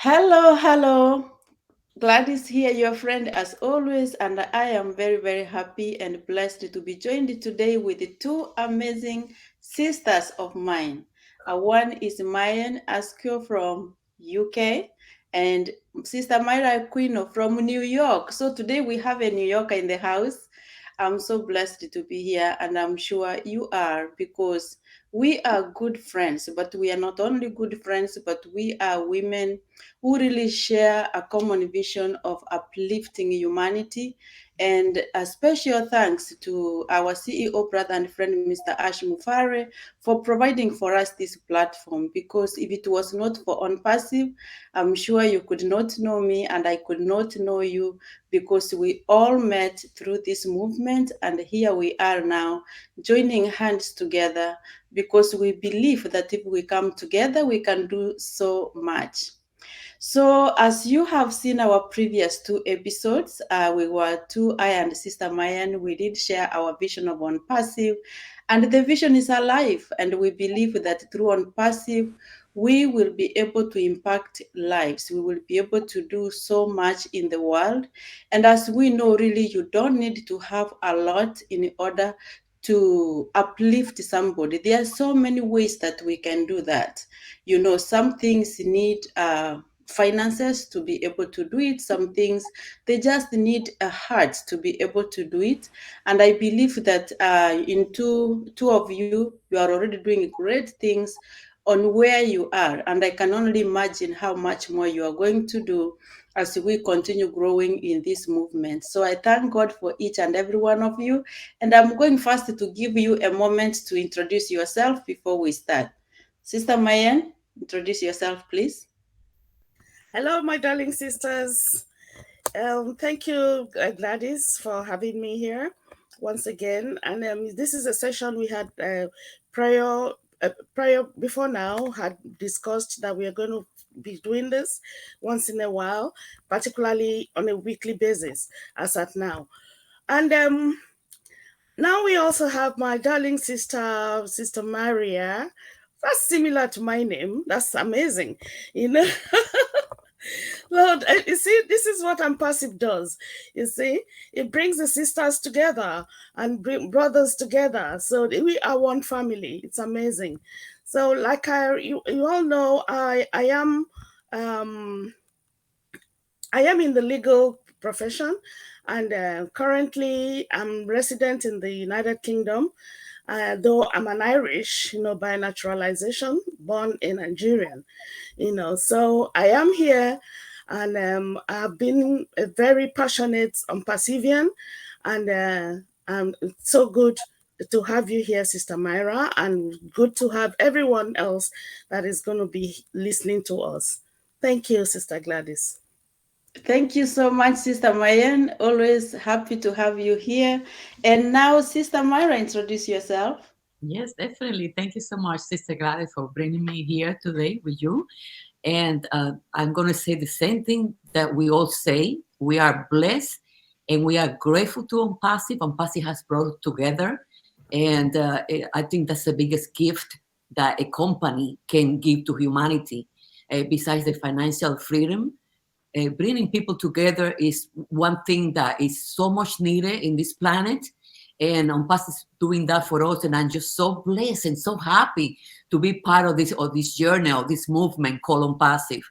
Hello, hello. Gladys here, your friend as always, and I am very, very happy and blessed to be joined today with two amazing sisters of mine. One is Mayan Askio from UK and Sister Mayra Aquino from New York. So today we have a New Yorker in the house. I'm so blessed to be here, and I'm sure you are because we are good friends. But we are not only good friends, but we are women who really share a common vision of uplifting humanity. And a special thanks to our CEO, brother and friend, Mr. Ash Mufare, for providing for us this platform. Because if it was not for ONPASSIVE, I'm sure you could not know me and I could not know you, because we all met through this movement. And here we are now joining hands together because we believe that if we come together, we can do so much. So, as you have seen our previous two episodes, we were two, I and Sister Mayan, we did share our vision of ONPASSIVE, and the vision is alive. And we believe that through ONPASSIVE, we will be able to impact lives. We will be able to do so much in the world. And as we know, really, you don't need to have a lot in order to uplift somebody. There are so many ways that we can do that. You know, some things need finances to be able to do it. Some things they just need a heart to be able to do it. And I believe that in two of you are already doing great things on where you are, and I can only imagine how much more you are going to do as we continue growing in this movement. So I thank God for each and every one of you, and I'm going first to give you a moment to introduce yourself before we start. Sister Mayan, introduce yourself, please. Hello, my darling sisters. Thank you, Gladys, for having me here once again. And this is a session we had prior before now had discussed that we are going to be doing this once in a while, particularly on a weekly basis, as at now. And now we also have my darling Sister Maria. That's similar to my name. That's amazing, you know. Lord, you see, this is what ONPASSIVE does. You see, it brings the sisters together and bring brothers together. So we are one family. It's amazing. So, like you all know, um, I am in the legal profession, and currently I'm resident in the United Kingdom. Though I'm an Irish, by naturalization, born in Nigerian, so I am here, and I've been a very passionate Passivian, and it's so good to have you here, Sister Mayra, and good to have everyone else that is going to be listening to us. Thank you, Sister Gladys. Thank you so much, Sister Mayan. Always happy to have you here. And now, Sister Myra, introduce yourself. Yes, definitely. Thank you so much, Sister Gladys, for bringing me here today with you. And I'm going to say the same thing that we all say. We are blessed and we are grateful to ONPASSIVE. ONPASSIVE has brought us together. And I think that's the biggest gift that a company can give to humanity, besides the financial freedom. Bringing people together is one thing that is so much needed in this planet, and ONPASSIVE is doing that for us. And I'm just so blessed and so happy to be part of this journey, of this movement called ONPASSIVE.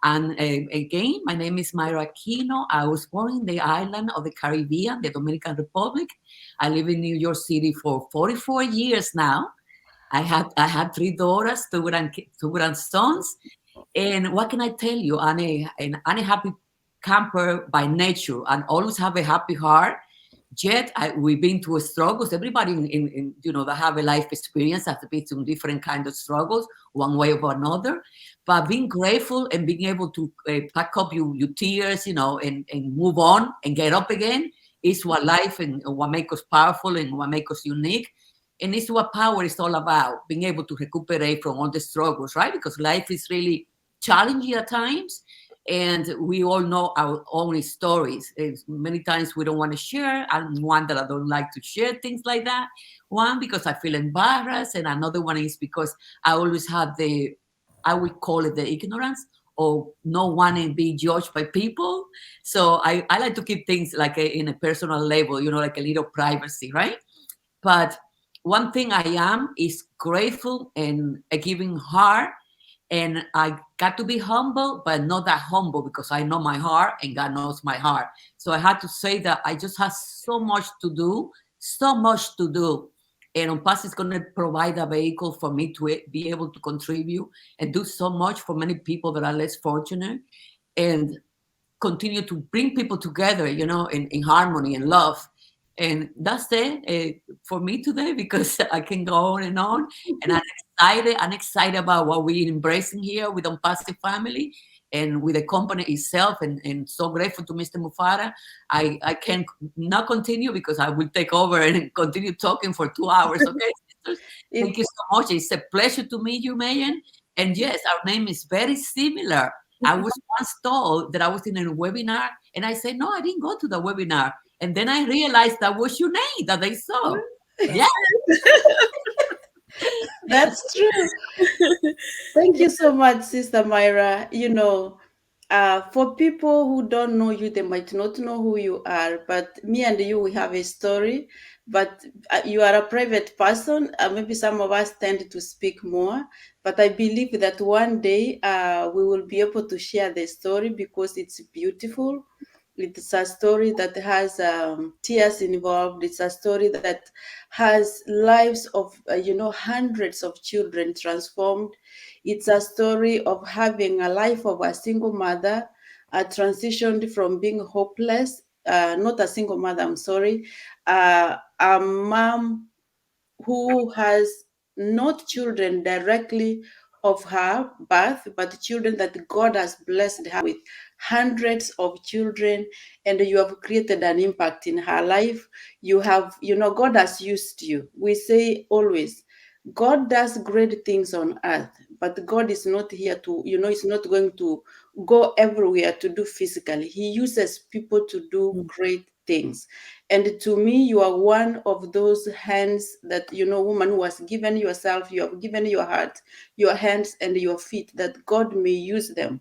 And again, my name is Mayra Aquino. I was born in the island of the Caribbean, the Dominican Republic. I live in New York City for 44 years now. I had three daughters, two grandsons. And what can I tell you? I'm a happy camper by nature and always have a happy heart. Yet we've been through struggles. Everybody that have a life experience has been through different kind of struggles, one way or another. But being grateful and being able to pack up your tears, and move on and get up again is what life and what makes us powerful and what makes us unique. And it's what power is all about, being able to recuperate from all the struggles, right? Because life is really challenging at times, and we all know our own stories. Many times we don't want to share. I'm one that I don't like to share things like that. One, because I feel embarrassed, and another one is because I always have I would call it the ignorance or not wanting to be judged by people. So I like to keep things like in a personal level, like a little privacy, right? But one thing I am is grateful and a giving heart. And I got to be humble, but not that humble because I know my heart and God knows my heart. So I had to say that I just have so much to do, so much to do. And ONPASSIVE is going to provide a vehicle for me to be able to contribute and do so much for many people that are less fortunate. And continue to bring people together, in harmony and love. And that's it for me today because I can go on and on. And I'm excited. I'm excited about what we're embracing here with ONPASSIVE family and with the company itself. And so grateful to Mr. Mufara. I can not continue because I will take over and continue talking for 2 hours. Okay, sisters? Thank It, you so much. It's a pleasure to meet you, Mayan. And yes, our name is very similar. I was once told that I was in a webinar, and I said, no, I didn't go to the webinar. And then I realized that was your name that they saw. Yeah. that's true. Thank you so much, Sister Myra. For people who don't know you, they might not know who you are, but me and you, we have a story. But you are a private person. Maybe some of us tend to speak more, but I believe that one day we will be able to share the story because it's beautiful. It's a story that has tears involved. It's a story that has lives of, hundreds of children transformed. It's a story of having a life of a single mother, transitioned from being hopeless, not a single mother, I'm sorry, a mom who has not children directly of her birth, but children that God has blessed her with, hundreds of children, and you have created an impact in her life. You have, God has used you. We say always, God does great things on earth, but God is not here to, it's not going to go everywhere to do physically. He uses people to do great things. And to me, you are one of those hands that, woman who has given yourself, you have given your heart, your hands, and your feet, that God may use them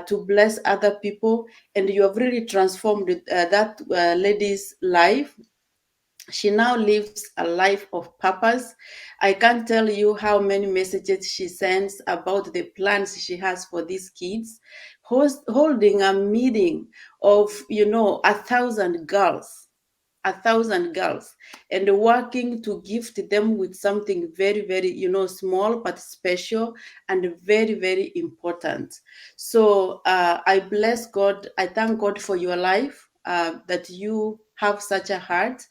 to bless other people. And you have really transformed that lady's life. She now lives a life of purpose. I can't tell you how many messages she sends about the plans she has for these kids. Holding a meeting of, 1,000 girls, 1,000 girls, and working to gift them with something very, very, small but special and very, very important. So I bless God. I thank God for your life, that you have such a heart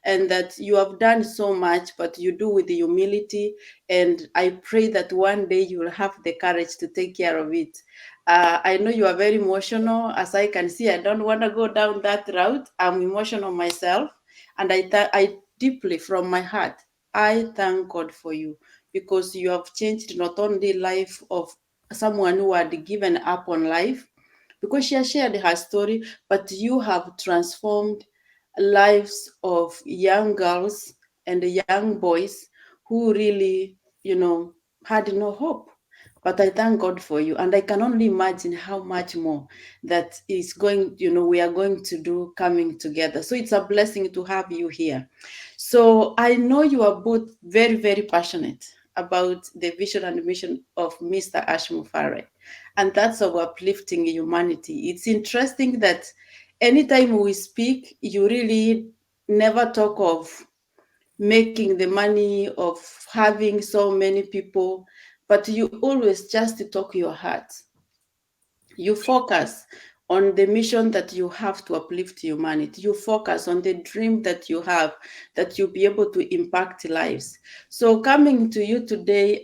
and that you have done so much, but you do with humility. And I pray that one day you will have the courage to take care of it. I know you are very emotional. As I can see, I don't want to go down that route. I'm emotional myself. And I deeply, from my heart, I thank God for you because you have changed not only life of someone who had given up on life, because she has shared her story, but you have transformed lives of young girls and young boys who really, had no hope. But I thank God for you. And I can only imagine how much more that is going, we are going to do coming together. So it's a blessing to have you here. So I know you are both very, very passionate about the vision and mission of Mr. Ashmu Fareh. And that's of uplifting humanity. It's interesting that anytime we speak, you really never talk of making the money, of having so many people, but you always just talk your heart. You focus on the mission that you have to uplift humanity. You focus on the dream that you have, that you'll be able to impact lives. So coming to you today,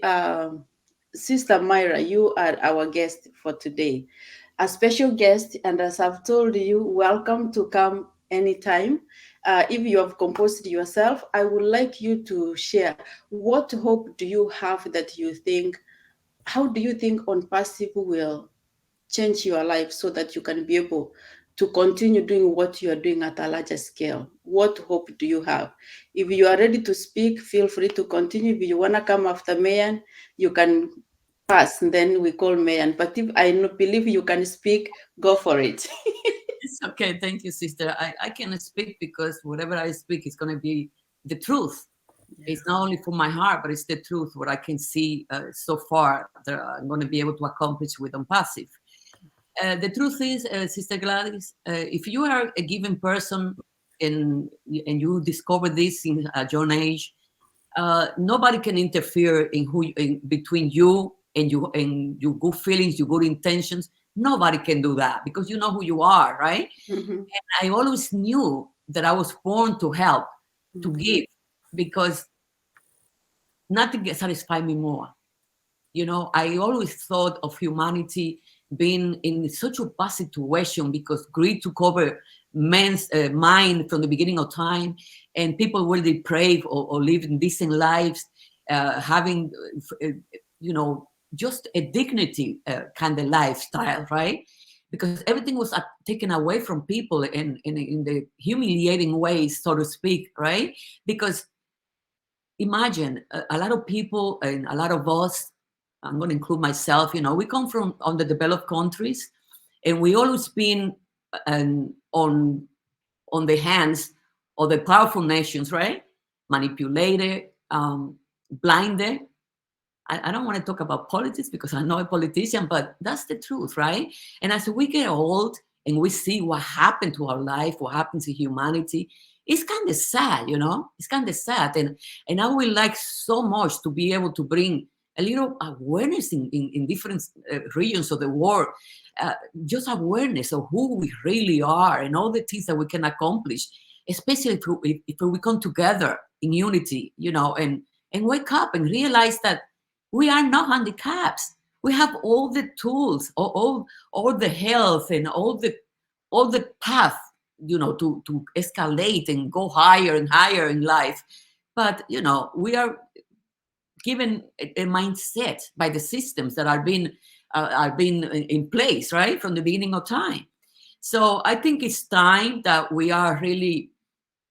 Sister Mayra, you are our guest for today, a special guest. And as I've told you, welcome to come anytime. If you have composed yourself, I would like you to share what hope do you have that you think, how do you think ONPASSIVE will change your life so that you can be able to continue doing what you are doing at a larger scale? What hope do you have? If you are ready to speak, feel free to continue. If you want to come after Mayan, you can pass, and then we call Mayan. But if I believe you can speak, go for it. It's okay. Thank you, sister. I can speak because whatever I speak is going to be the truth. Yeah. It's not only for my heart, but it's the truth, what I can see so far that I'm going to be able to accomplish with ONPASSIVE. The truth is, Sister Gladys, if you are a given person and you discover this in a young age, nobody can interfere in between you and your good feelings, your good intentions. Nobody can do that because you know who you are, right? Mhm. I always knew that I was born to help, to Mhm. give, because nothing can satisfy me more. You know, I always thought of humanity being in such a bad situation because greed took over man's mind from the beginning of time, and people were depraved or living decent lives, having, you know, just a dignity kind of lifestyle, right? Because everything was taken away from people in the humiliating ways, so to speak, right? Because imagine a lot of people and a lot of us, I'm going to include myself, you know, we come from underdeveloped countries, and we always been on the hands of the powerful nations, right? Manipulated, blinded. I don't want to talk about politics because I'm not a politician, but that's the truth, right? And as we get old and we see what happened to our life, what happened to humanity, it's kind of sad, you know? It's kind of sad. And I would like so much to be able to bring a little awareness in different regions of the world, uh, just awareness of who we really are and all the things that we can accomplish, especially if we come together in unity, you know, and wake up and realize that we are not handicaps. We have all the tools, all the health, and all the path, you know, to escalate and go higher and higher in life. But you know, we are given a mindset by the systems that are being in place, right, from the beginning of time. So I think it's time that we are really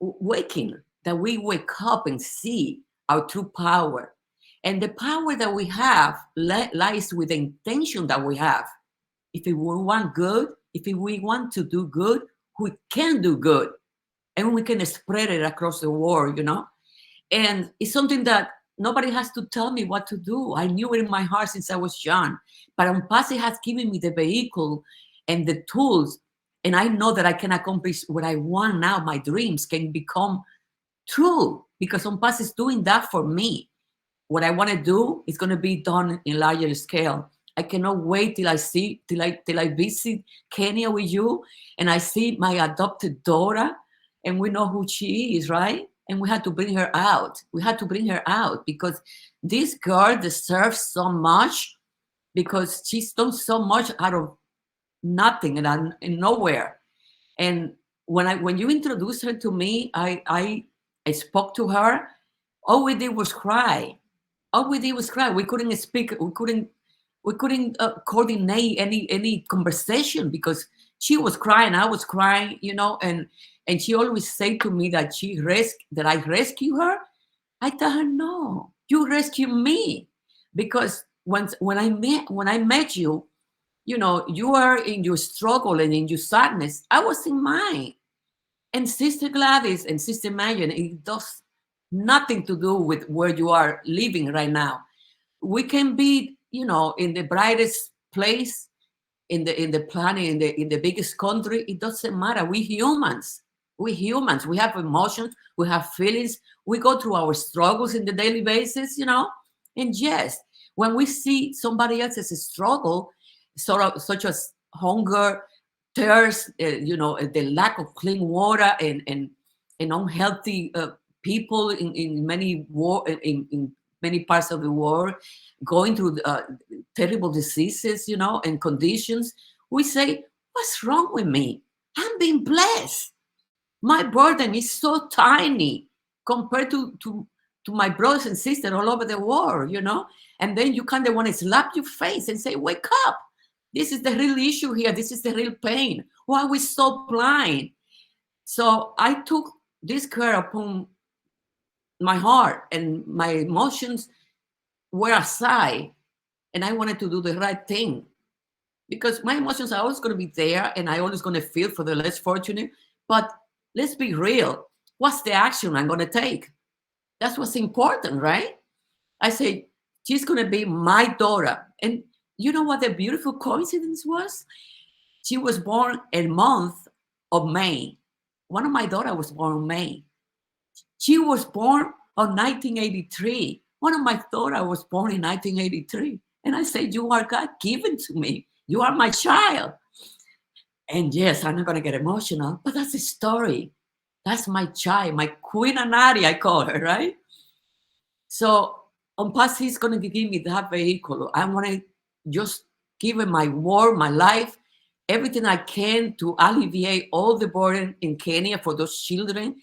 waking, that we wake up and see our true power. And the power that we have lies with the intention that we have. If we want good, if we want to do good, we can do good. And we can spread it across the world, you know? And it's something that nobody has to tell me what to do. I knew it in my heart since I was young. But ONPASSIVE has given me the vehicle and the tools. And I know that I can accomplish what I want now. My dreams can become true because ONPASSIVE is doing that for me. What I want to do is going to be done in larger scale. I cannot wait till I visit Kenya with you and I see my adopted daughter and we know who she is, right? And we had to bring her out. We had to bring her out because this girl deserves so much because she's done so much out of nothing and nowhere. And when you introduced her to me, I spoke to her. All we did was cry. All we did was cry. We couldn't speak. We couldn't coordinate any conversation because she was crying. I was crying, you know. And she always said to me that that I rescue her. I tell her, no, you rescue me, because when I met you, you know, you are in your struggle and in your sadness. I was in mine. And Sister Gladys and Sister Marion, it does nothing to do with where you are living right now. We can be, you know, in the brightest place in the planet, in the biggest country. It doesn't matter. We humans. We humans. We have emotions. We have feelings. We go through our struggles in the daily basis, you know. And yes, when we see somebody else's struggle, such as hunger, thirst, you know, the lack of clean water and unhealthy people in many in many parts of the world going through terrible diseases, you know, and conditions, we say, what's wrong with me? I'm being blessed. My burden is so tiny compared to my brothers and sisters all over the world, you know? And then you kind of want to slap your face and say, wake up. This is the real issue here. This is the real pain. Why are we so blind? So I took this care upon my heart, and my emotions were aside. and I wanted to do the right thing because my emotions are always going to be there, and I always going to feel for the less fortunate. But let's be real. What's the action I'm going to take? That's what's important, right? I say, she's going to be my daughter. And you know what the beautiful coincidence was? She was born a month of May. One of my daughters was born in May. She was born on 1983. One of my daughters was born in 1983. And I said, you are God given to me. You are my child. And yes, I'm not going to get emotional, but that's a story. That's my child, my queen Anari, I call her, right? So ONPASSIVE is going to give me that vehicle. I want to just give it my word, my life, everything I can to alleviate all the burden in Kenya for those children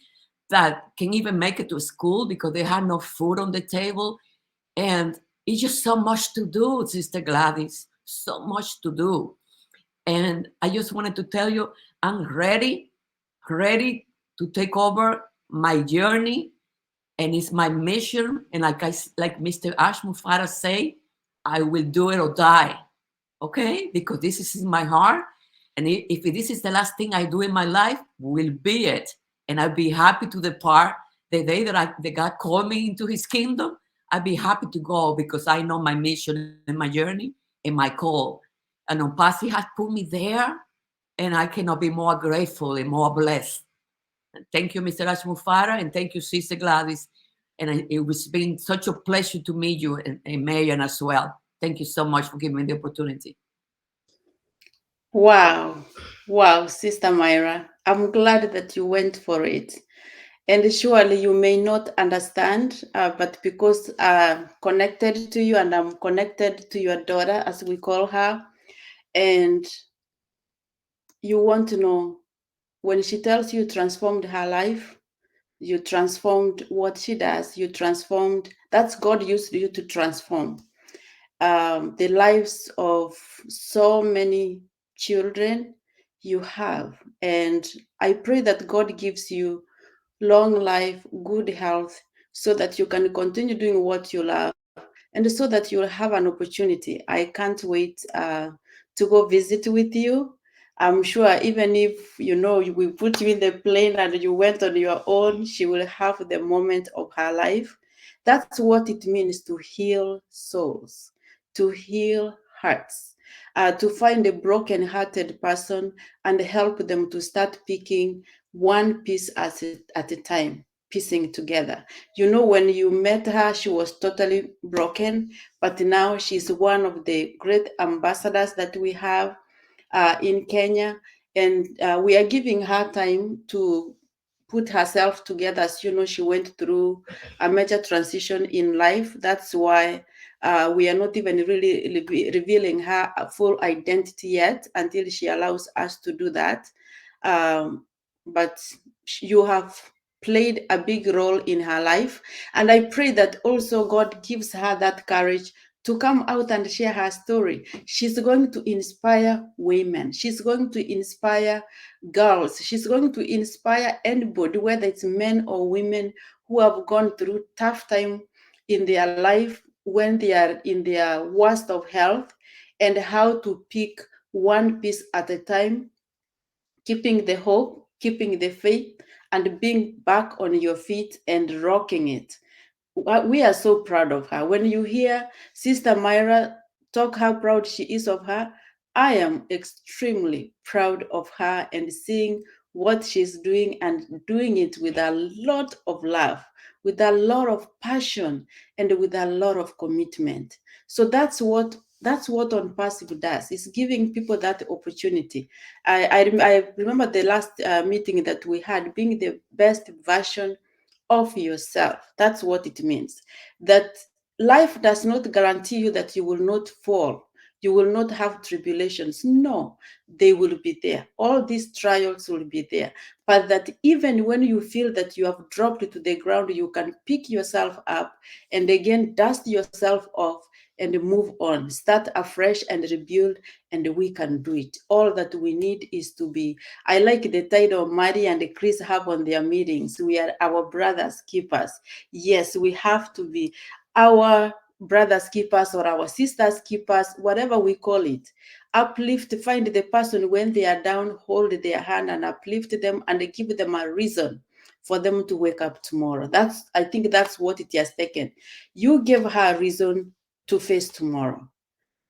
that can even make it to school because they have no food on the table. And it's just so much to do, Sister Gladys, so much to do. And I just wanted to tell you, I'm ready to take over my journey, and it's my mission. And like Mr. Ashmufara say, I will do it or die. Okay, because this is in my heart, and if this is the last thing I do in my life, will be it. And I'll be happy to depart the day that God called me into His kingdom. I'd be happy to go because I know my mission and my journey and my call. And ONPASSIVE has put me there, and I cannot be more grateful and more blessed. Thank you, Mr. Ashmufara, and thank you, Sister Gladys. And it was been such a pleasure to meet you, and Mayra as well. Thank you so much for giving me the opportunity. Wow. Wow, Sister Mayra. I'm glad that you went for it. And surely you may not understand, but because I'm connected to you and I'm connected to your daughter, as we call her, and you want to know when she tells you transformed her life, you transformed what she does, you transformed, that's God used you to transform the lives of so many children you have. And I pray that God gives you long life, good health, so that you can continue doing what you love, and so that you'll have an opportunity. I can't wait to go visit with you. I'm sure even if we put you in the plane and you went on your own, she will have the moment of her life. That's what it means to heal souls, to heal hearts, to find a broken-hearted person and help them to start picking one piece at a time, piecing together. When you met her, she was totally broken, but now she's one of the great ambassadors that we have in Kenya. And we are giving her time to put herself together. As you know, she went through a major transition in life. That's why we are not even really revealing her full identity yet until she allows us to do that. But you have played a big role in her life. And I pray that also God gives her that courage to come out and share her story. She's going to inspire women. She's going to inspire girls. She's going to inspire anybody, whether it's men or women, who have gone through tough time in their life when they are in their worst of health, and how to pick one piece at a time, keeping the hope, keeping the faith, and being back on your feet and rocking it. We are so proud of her. When you hear Sister Mayra talk how proud she is of her, I am extremely proud of her and seeing what she's doing, and doing it with a lot of love, with a lot of passion, and with a lot of commitment. So that's what ONPASSIVE does. It's giving people that opportunity. I remember the last meeting that we had, being the best version of yourself. That's what it means. That life does not guarantee you that you will not fall. You will not have tribulations. No, they will be there. All these trials will be there. But that even when you feel that you have dropped to the ground, you can pick yourself up and again dust yourself off and move on. Start afresh and rebuild, and we can do it. All that we need is to be. I like the title Mary and Chris have on their meetings. We are our brothers keepers. Yes, we have to be. Our brothers keepers or our sisters keepers, whatever we call it. Uplift, find the person when they are down, hold their hand and uplift them and give them a reason for them to wake up tomorrow. I think that's what it has taken. You gave her a reason to face tomorrow.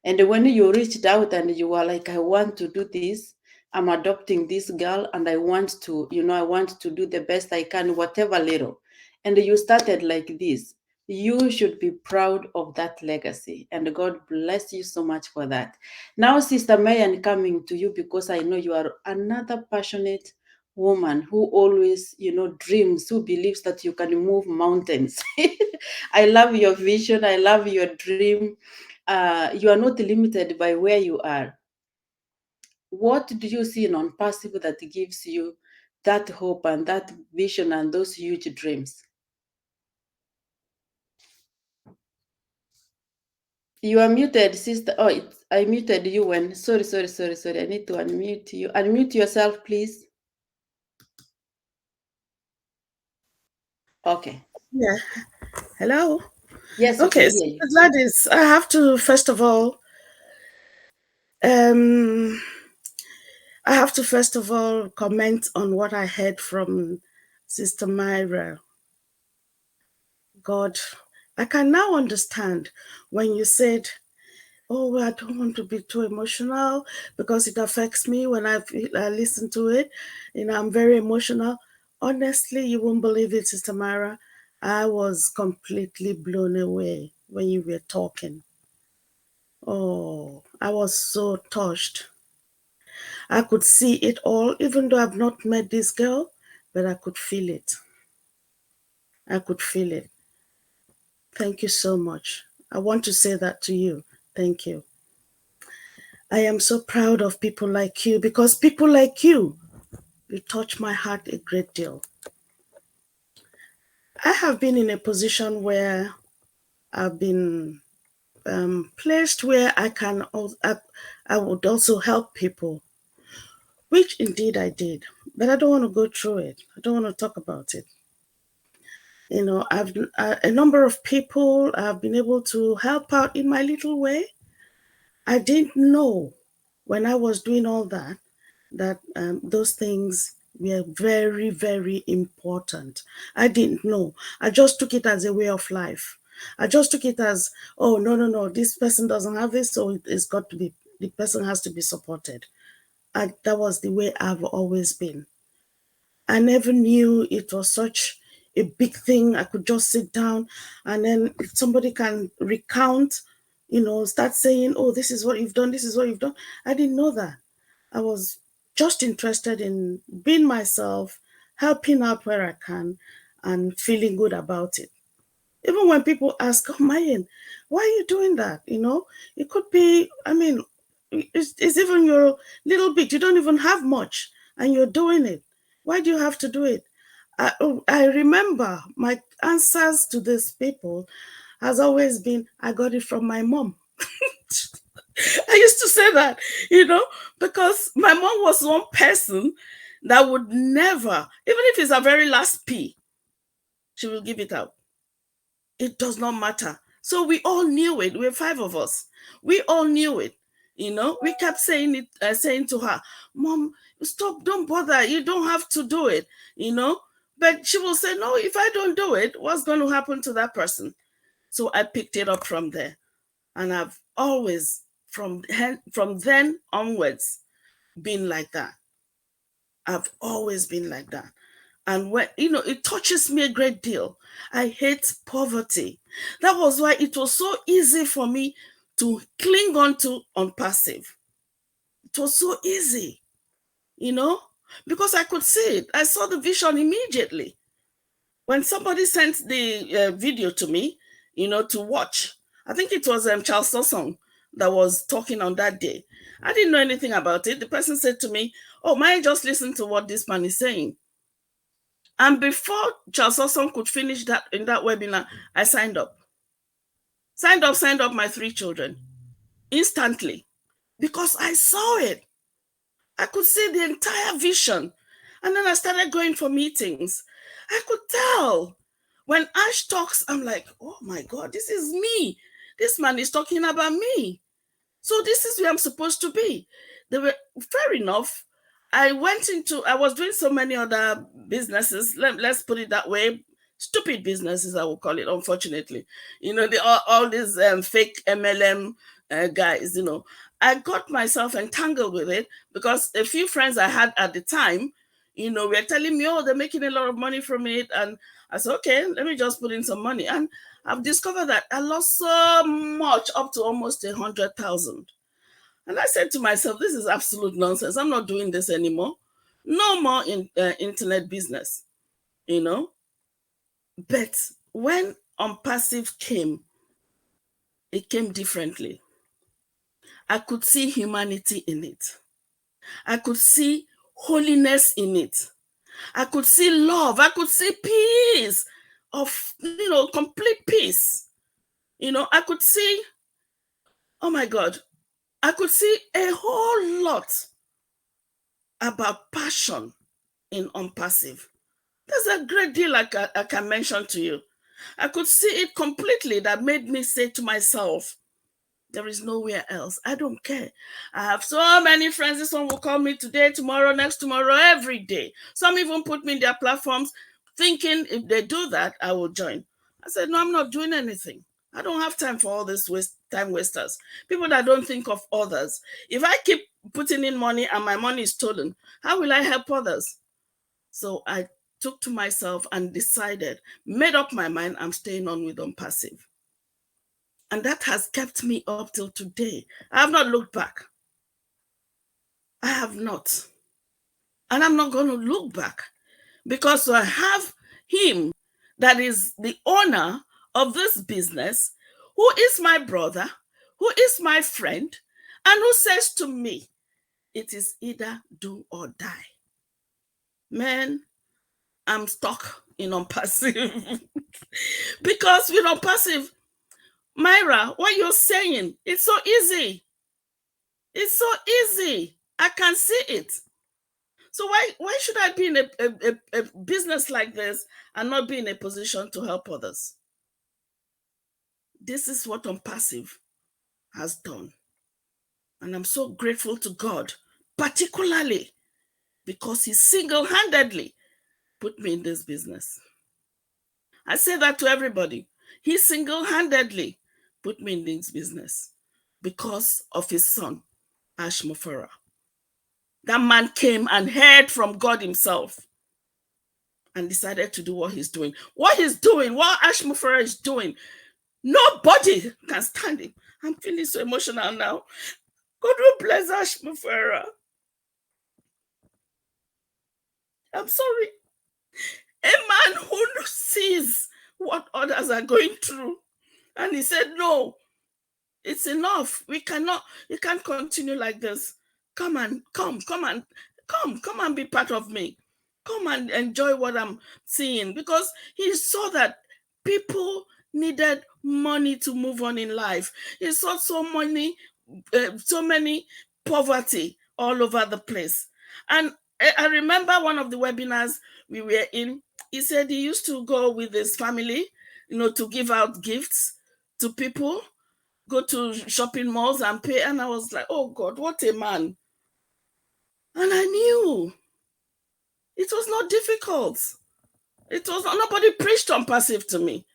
And when you reached out and you were like, I want to do this, I'm adopting this girl and I want to, I want to do the best I can, whatever little. And you started like this. You should be proud of that legacy. And God bless you so much for that. Now, Sister Mayan, coming to you because I know you are another passionate woman who always, dreams, who believes that you can move mountains. I love your vision. I love your dream. You are not limited by where you are. What do you see in ONPASSIVE that gives you that hope and that vision and those huge dreams? You are muted, sister. Oh, I muted you when. Sorry. I need to unmute you. Unmute yourself, please. Okay. Yeah. Hello. Yes, we Okay, can so hear you. Gladys, I have to first of all comment on what I heard from Sister Mayra. God, I can now understand when you said, oh, I don't want to be too emotional because it affects me when I listen to it. I'm very emotional. Honestly, you won't believe it, Sister Mayra. I was completely blown away when you were talking. Oh, I was so touched. I could see it all, even though I've not met this girl, but I could feel it. I could feel it. Thank you so much. I want to say that to you. Thank you. I am so proud of people like you because people like you touch my heart a great deal. I have been in a position where I've been placed where I would also help people, which indeed I did, but I don't want to go through it. I don't want to talk about it. I've a number of people I've been able to help out in my little way. I didn't know when I was doing all that those things were very, very important. I didn't know. I just took it as a way of life. I just took it as, oh, no, this person doesn't have this, so it's got to be, the person has to be supported. That was the way I've always been. I never knew it was such a big thing. I could just sit down and then if somebody can recount, start saying, oh, this is what you've done, this is what you've done. I didn't know that. I was just interested in being myself, helping out where I can, and feeling good about it. Even when people ask, oh, Mayan, why are you doing that? It could be, it's even your little bit. You don't even have much, and you're doing it. Why do you have to do it? I remember my answers to these people has always been, I got it from my mom. I used to say that, because my mom was one person that would never, even if it's a very last P, she will give it out. It does not matter. So we all knew it. We're 5 of us. We all knew it. We kept saying to her, Mom, stop, don't bother. You don't have to do it, But she will say, no, if I don't do it, what's going to happen to that person? So I picked it up from there. And I've always, from then onwards, been like that. I've always been like that. And when, it touches me a great deal. I hate poverty. That was why it was so easy for me to cling on to ONPASSIVE. It was so easy, because I could see it. I saw the vision immediately. When somebody sent the video to me, to watch, I think it was Charles Sosong that was talking on that day. I didn't know anything about it. The person said to me, oh, may I just listen to what this man is saying? And before Charles Sosong could finish that in that webinar, I signed up. Signed up my 3 children instantly because I saw it. I could see the entire vision. And then I started going for meetings. I could tell. When Ash talks, I'm like, oh my God, this is me. This man is talking about me. So this is where I'm supposed to be. They were fair enough. I was doing so many other businesses. Let's put it that way. Stupid businesses, I will call it, unfortunately. All these fake MLM guys, I got myself entangled with it because a few friends I had at the time, were telling me, oh, they're making a lot of money from it. And I said, okay, let me just put in some money. And I've discovered that I lost so much, up to almost 100,000. And I said to myself, this is absolute nonsense. I'm not doing this anymore. No more internet business, you know. But when ONPASSIVE came, it came differently. I could see humanity in it. I could see holiness in it. I could see love. I could see peace of, complete peace. I could see, oh my God, I could see a whole lot about passion in ONPASSIVE. There's a great deal I can mention to you. I could see it completely that made me say to myself, there is nowhere else. I don't care. I have so many friends. This one will call me today, tomorrow, next tomorrow, every day. Some even put me in their platforms thinking if they do that, I will join. I said, no, I'm not doing anything. I don't have time for all this time wasters. People that don't think of others. If I keep putting in money and my money is stolen, how will I help others? So I took to myself and decided, made up my mind, I'm staying on with ONPASSIVE. And that has kept me up till today. I have not looked back. I have not. And I'm not going to look back because I have him that is the owner of this business, who is my brother, who is my friend, and who says to me, it is either do or die. Man, I'm stuck in ONPASSIVE. Because with ONPASSIVE, Mayra, what you're saying, it's so easy. It's so easy. I can see it. So why should I be in a business like this and not be in a position to help others? This is what ONPASSIVE has done. And I'm so grateful to God, particularly because he single-handedly put me in this business. I say that to everybody. He single-handedly put me in this business because of his son, Ashmufara. That man came and heard from God himself and decided to do what he's doing. What he's doing, what Ashmufara is doing, nobody can stand him. I'm feeling so emotional now. God will bless Ashmufara. I'm sorry. A man who sees what others are going through. And he said, no, it's enough. You can't continue like this. Come and be part of me. Come and enjoy what I'm seeing. Because he saw that people needed money to move on in life. He saw so many poverty all over the place. And I remember one of the webinars we were in, he said he used to go with his family, to give out gifts to people, go to shopping malls and pay. And I was like, oh God, what a man. And I knew it was not difficult. Nobody preached ONPASSIVE to me.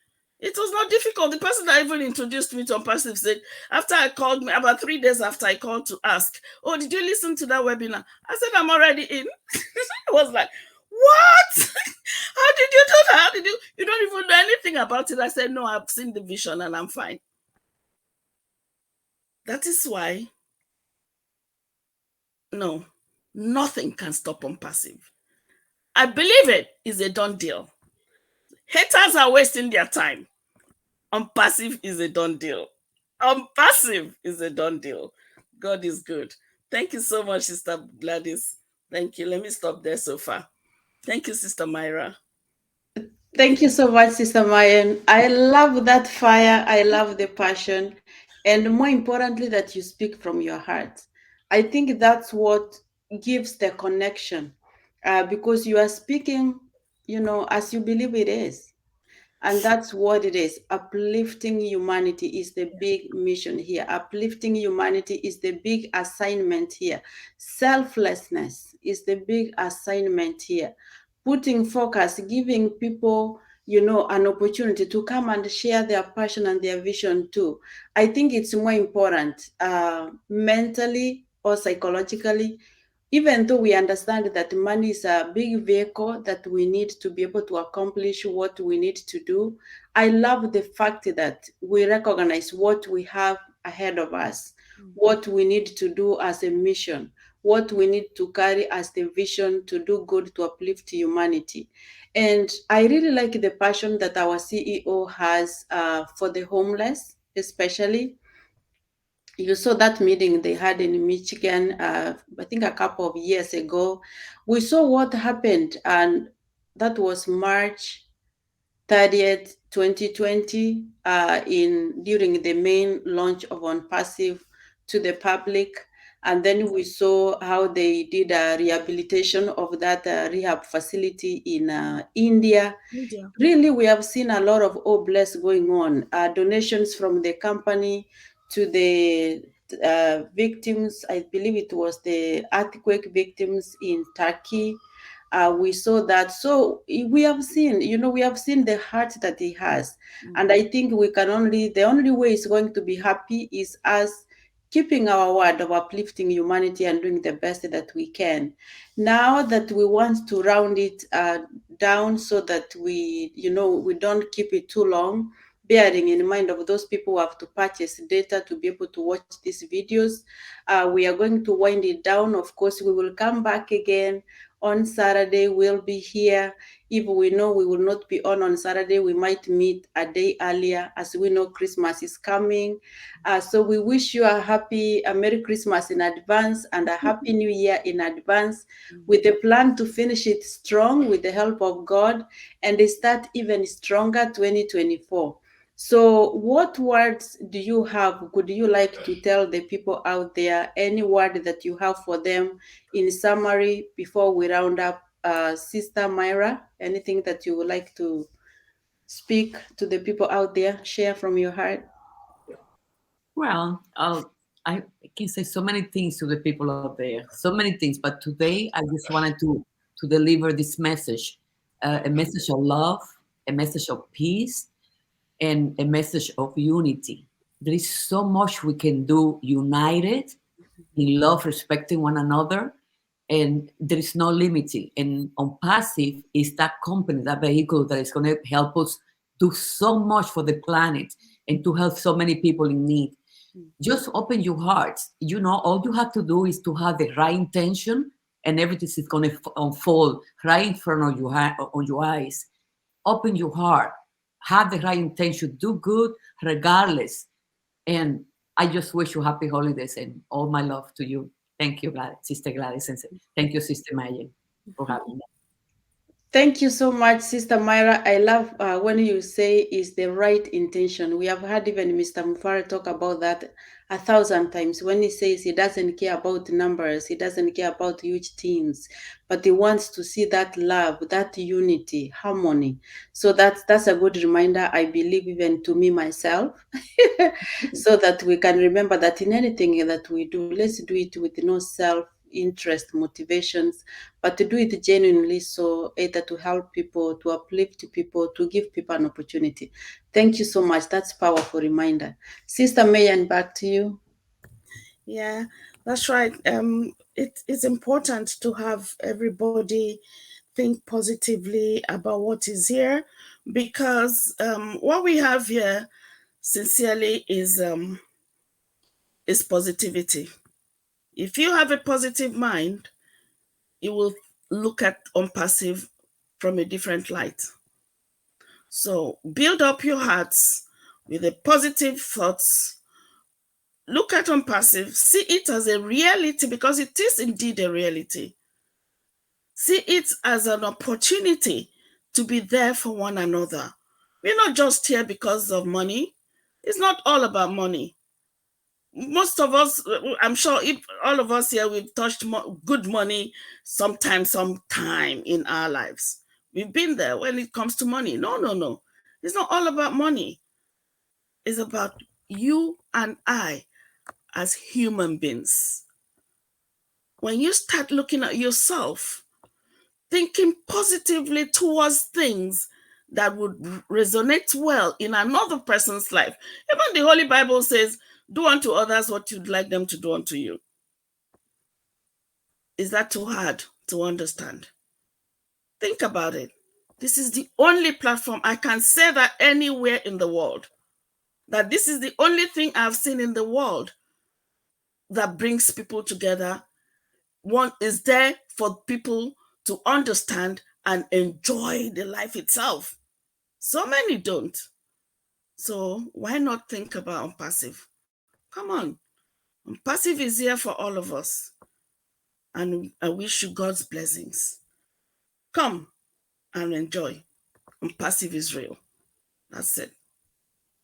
It was not difficult. The person that even introduced me to ONPASSIVE said, after I called me, about 3 days after I called to ask, oh, did you listen to that webinar? I said, I'm already in. I was like, what? How did you do that? You don't even know anything about it? I said, no, I've seen the vision and I'm fine. That is why, no, nothing can stop ONPASSIVE. I believe it is a done deal. Haters are wasting their time. ONPASSIVE is a done deal. ONPASSIVE is a done deal. God is good. Thank you so much, Sister Gladys. Thank you. Let me stop there so far. Thank you, Sister Mayra. Thank you so much, Sister Mayan. I love that fire. I love the passion. And more importantly, that you speak from your heart. I think that's what gives the connection because you are speaking, as you believe it is. And that's what it is. Uplifting humanity is the big mission here. Uplifting humanity is the big assignment here. Selflessness is the big assignment here. Putting focus, giving people, an opportunity to come and share their passion and their vision too. I think it's more important, mentally or psychologically, even though we understand that money is a big vehicle that we need to be able to accomplish what we need to do. I love the fact that we recognize what we have ahead of us, what we need to do as a mission, what we need to carry as the vision to do good, to uplift humanity. And I really like the passion that our CEO has, for the homeless, especially. You saw that meeting they had in Michigan, I think a couple of years ago. We saw what happened, and that was March 30th, 2020, during the main launch of ONPASSIVE to the public. And then we saw how they did a rehabilitation of that rehab facility in India. India. Really, we have seen a lot of bless going on. Donations from the company to the victims. I believe it was the earthquake victims in Turkey. We saw that. So we have seen, we have seen the heart that he has. And I think the only way he's going to be happy is us keeping our word of uplifting humanity and doing the best that we can. Now that we want to round it down so that we don't keep it too long, bearing in mind of those people who have to purchase data to be able to watch these videos. We are going to wind it down. Of course, we will come back again on Saturday. We'll be here. If we know we will not be on Saturday, we might meet a day earlier, as we know Christmas is coming. So we wish you a Merry Christmas in advance and a Happy New Year in advance, with a plan to finish it strong with the help of God and start even stronger 2024. So what words do you have? Would you like to tell the people out there any word that you have for them in summary before we round up? Sister Mayra, anything that you would like to speak to the people out there, share from your heart? Well, I can say so many things to the people out there, so many things. But today, I just wanted to deliver this message, a message of love, a message of peace, and a message of unity. There is so much we can do united in love, respecting one another, and there is no limiting. And on Passive is that company, that vehicle that is going to help us do so much for the planet and to help so many people in need. Just open your hearts. All you have to do is to have the right intention, and everything is going to unfold right in front of on your eyes. Open your heart, have the right intention, do good regardless. And I just wish you happy holidays and all my love to you. Thank you, Gladys, Sister Gladys, and thank you, Sister Maya, for having me. Thank you so much, Sister Myra. I love when you say is the right intention. We have heard even Mr. Mufara talk about that 1,000 times when he says he doesn't care about numbers, he doesn't care about huge teams, but he wants to see that love, that unity, harmony. So that's a good reminder, I believe, even to me myself, so that we can remember that in anything that we do, let's do it with no self-interest motivations, but to do it genuinely, so either to help people, to uplift people, to give people an opportunity. Thank you so much. That's a powerful reminder. Sister Mayan, back to you. Yeah, that's right. It's important to have everybody think positively about what is here, because what we have here, sincerely, is positivity. If you have a positive mind, you will look at ONPASSIVE from a different light. So build up your hearts with a positive thoughts. Look at ONPASSIVE, see it as a reality, because it is indeed a reality. See it as an opportunity to be there for one another. We're not just here because of money. It's not all about money. Most of us, I'm sure if all of us here, we've touched good money sometime in our lives. We've been there when it comes to money. No. It's not all about money. It's about you and I as human beings. When you start looking at yourself, thinking positively towards things that would resonate well in another person's life. Even the Holy Bible says, do unto others what you'd like them to do unto you. Is that too hard to understand? Think about it. This is the only platform, I can say that anywhere in the world, that this is the only thing I've seen in the world that brings people together. One is there for people to understand and enjoy the life itself. So many don't. So why not think about ONPASSIVE? Come on. ONPASSIVE is here for all of us. And I wish you God's blessings. Come and enjoy. ONPASSIVE is real. That's it.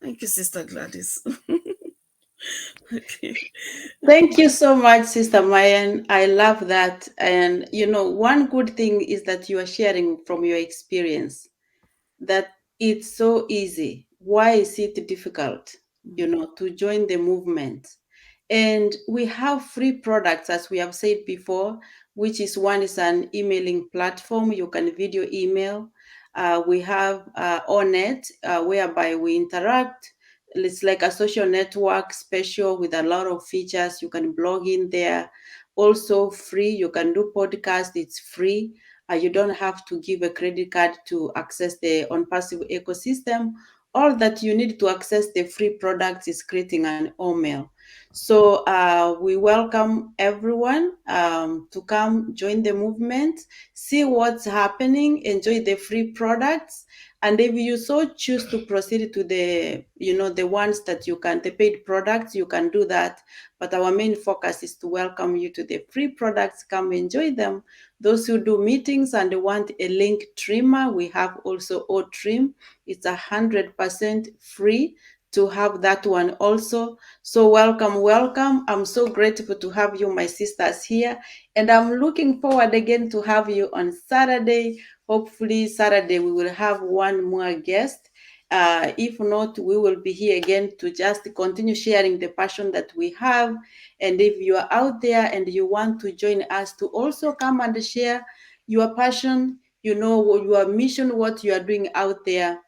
Thank you, Sister Gladys. Okay. Thank you so much, Sister Mayan. I love that. And one good thing is that you are sharing from your experience that it's so easy. Why is it difficult, to join the movement? And we have free products, as we have said before, which is one is an emailing platform. You can video email. We have ONET, whereby we interact. It's like a social network special with a lot of features. You can blog in there. Also free. You can do podcast. It's free. You don't have to give a credit card to access the ONPASSIVE ecosystem. All that you need to access the free products is creating an email. So we welcome everyone to come join the movement, see what's happening, enjoy the free products. And if you so choose to proceed to the ones that you can, the paid products, you can do that. But our main focus is to welcome you to the free products. Come enjoy them. Those who do meetings and want a link trimmer, we have also O-Trim. It's 100% free to have that one also. So welcome, welcome. I'm so grateful to have you, my sisters, here. And I'm looking forward again to have you on Saturday. Hopefully Saturday we will have one more guest. If not, we will be here again to just continue sharing the passion that we have. And if you are out there and you want to join us to also come and share your passion, your mission, what you are doing out there,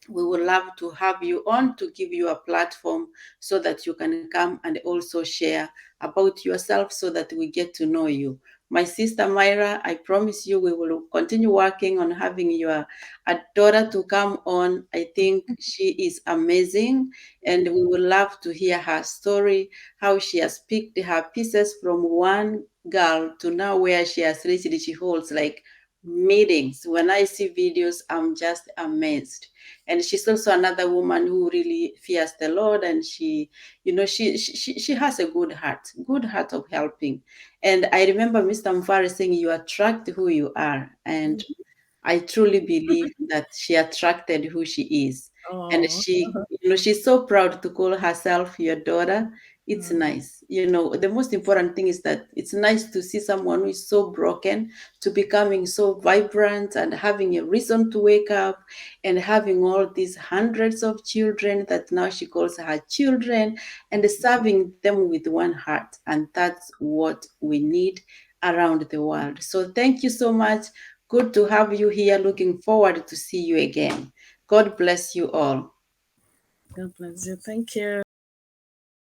we would love to have you on to give you a platform so that you can come and also share about yourself so that we get to know you. My sister Mayra, I promise you we will continue working on having your a daughter to come on. I think she is amazing and we would love to hear her story, how she has picked her pieces from one girl to now where she has reached. She holds like meetings. When I see videos, I'm just amazed. And she's also another woman who really fears the Lord, and she has a good heart of helping. And I remember Mr. Mfari saying you attract who you are, and I truly believe that she attracted who she is. And Oh, she's so proud to call herself your daughter. It's nice. The most important thing is that it's nice to see someone who is so broken to becoming so vibrant and having a reason to wake up and having all these hundreds of children that now she calls her children and serving them with one heart. And that's what we need around the world. So thank you so much. Good to have you here. Looking forward to see you again. God bless you all. God bless you. Thank you.